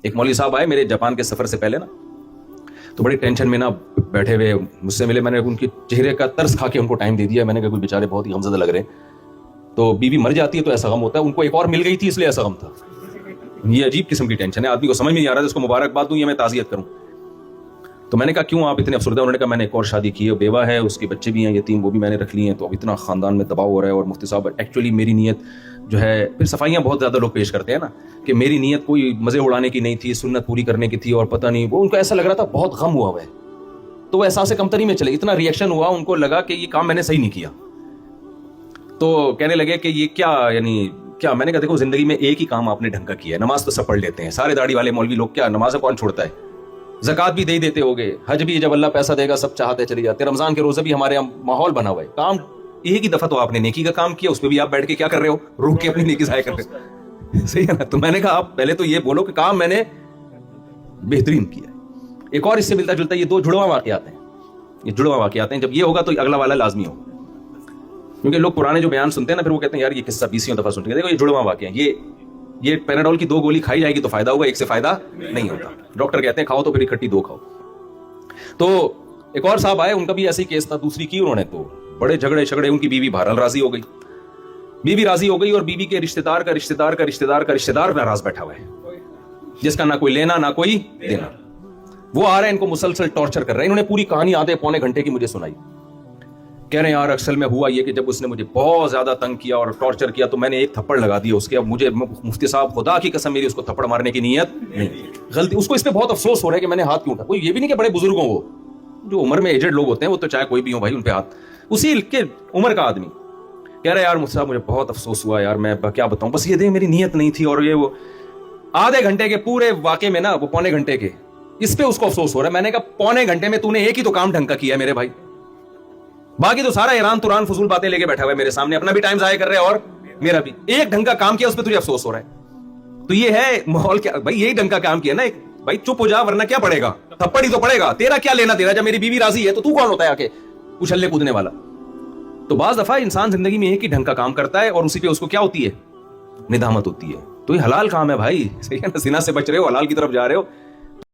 ایک مولوی صاحب آئے میرے جاپان کے سفر سے پہلے نا, تو بڑی ٹینشن میں نا بیٹھے ہوئے مجھ سے ملے. میں نے ان کے چہرے کا طرز کھا کے ان کو ٹائم دے دیا. میں نے کہا کوئی بیچارے بہت ہی غمزدہ لگ رہے ہیں, تو بیوی مر جاتی ہے تو ایسا غم ہوتا ہے, ان کو ایک اور مل گئی تھی اس لیے ایسا غم تھا. یہ عجیب قسم کی ٹینشن ہے, آدمی کو سمجھ میں نہیں آ رہا ہے اس کو مبارکباد دوں یا میں تعزیت کروں. تو میں نے کہا کیوں آپ اتنے افسردہ؟ انہوں نے کہا میں نے ایک اور شادی کی ہے, بیوہ ہے, اس کے بچے بھی ہیں یتیم, وہ بھی میں نے رکھ لیے ہیں, تو اب اتنا خاندان میں دباؤ ہو رہا ہے. اور مفتی صاحب ایکچولی میری نیت جو ہے, پھر صفائیاں بہت زیادہ لوگ پیش کرتے ہیں نا کہ میری نیت کوئی مزے اڑانے کی نہیں تھی, سنت پوری کرنے کی تھی, اور پتہ نہیں وہ ان کو ایسا لگ رہا تھا بہت غم ہوا ہوا ہے. تو وہ احساس کمتری میں چلے, اتنا ریئیکشن ہوا, ان کو لگا کہ یہ کام میں نے صحیح نہیں کیا. تو کہنے لگے کہ یہ کیا یعنی کیا؟ میں نے کہا دیکھو زندگی میں ایک ہی کام آپ نے ڈھنگ کا کیا ہے, نماز تو سب پڑھ لیتے ہیں, سارے داڑھی والے مولوی لوگ کیا نماز کون چھوڑتا ہے, زکات بھی دے دیتے ہوگے, حج بھی جب اللہ پیسہ دے گا سب چاہتے چلے جاتے, رمضان کے روزے بھی ہمارے یہاں ماحول بنا ہوا ہے. کام ایک ہی دفعہ تو آپ نے نیکی کا کام کیا, اس پہ بھی آپ بیٹھ کے کیا کر رہے ہو, روح کے اپنی نیکی ضائع کر رہے ہو, صحیح ہے نا. تو میں نے کہا آپ پہلے تو یہ بولو کہ کام میں نے بہترین کیا ہے. ایک اور اس سے ملتا جلتا, یہ دو جڑواں واقعات ہیں, یہ جڑواں واقعات ہیں. جب یہ ہوگا تو اگلا والا لازمی ہوگا, کیونکہ لوگ پرانے جو بیان سنتے ہیں نا پھر وہ کہتے ہیں یار یہ قصہ 20 دفعہ سنتے ہیں. دیکھو یہ جڑواں واقعہ ہے. یہ پیناڈول کی 2 گولی کھائی جائے گی تو فائدہ ہوگا, ایک سے فائدہ نہیں ہوتا. ڈاکٹر کہتے ہیں کھاؤ تو پھر اکٹھی 2 کھاؤ. تو ایک اور صاحب آئے, ان کا بھی ایسا ہی کیس تھا, دوسری کی انہوں نے, تو بڑے جھگڑے, ان کی بیوی بہرحال راضی ہو گئی. بیوی راضی ہو گئی اور بیوی کے رشتہ دار ناراض بیٹھا ہوا ہے, جس کا نہ کوئی لینا نہ کوئی دینا. وہ آ رہے ہیں ان کو مسلسل ٹارچر کر رہے ہیں. انہوں نے پوری کہانی آدھے پونے گھنٹے کی مجھے سنائی. کہہ رہے ہیں یار اصل میں ہوا یہ کہ جب اس نے مجھے بہت زیادہ تنگ کیا اور ٹارچر کیا تو میں نے ایک تھپڑ لگا دیا اس کے. اب مجھے مفتی صاحب خدا کی قسم میری اس کو تھپڑ مارنے کی نیت نہیں, غلطی. اس کو اس پہ بہت افسوس ہو رہا ہے کہ میں نے ہاتھ کیوں اٹھا. کوئی یہ بھی نہیں کہ بڑے بزرگ ہوں, وہ جو عمر میں ایجڈ لوگ ہوتے ہیں وہ تو چاہے کوئی بھی ہو بھائی, ان پہ ہاتھ. اسی کے عمر کا آدمی کہہ رہا ہے یار مفتی صاحب مجھے بہت افسوس ہوا یار, میں کیا بتاؤں, بس یہ دے میری نیت نہیں تھی. اور یہ وہ آدھے گھنٹے کے پورے واقعے میں نا, وہ پونے گھنٹے کے, اس پہ اس کو افسوس ہو رہا ہے. میں نے کہا پونے گھنٹے میں تو نے ایک ہی تو کام ڈھنگ کا کیا ہے میرے بھائی, باقی تو سارا ایران توران فضول باتیں لے کے بیٹھا ہوا ہے میرے سامنے, اپنا بھی ٹائم ضائع کر رہے ہیں اور میرا بھی. ایک ڈھنگ کا کام کیا اس پہ تجھے افسوس ہو رہا ہے. تو یہ ہے ماحول. کیا بھائی یہی ڈھنگ کا کام کیا نا, ایک بھائی چپ ہو جا ورنہ کیا پڑے گا, تھپڑ ہی تو پڑے گا. تیرا کیا لینا دینا, جب میری بیوی راضی ہے تو کون ہوتا ہے آ کے اچھلنے کودنے والا. تو بعض دفعہ انسان زندگی میں ایک ہی ڈھنگ کا کام کرتا ہے اور اسی پہ اس کو کیا ہوتی ہے, ندامت ہوتی ہے. تو یہ حلال کام ہے بھائی, صحیح ہے نا, زنا سے بچ رہے ہو, حلال کی طرف جا رہے ہو,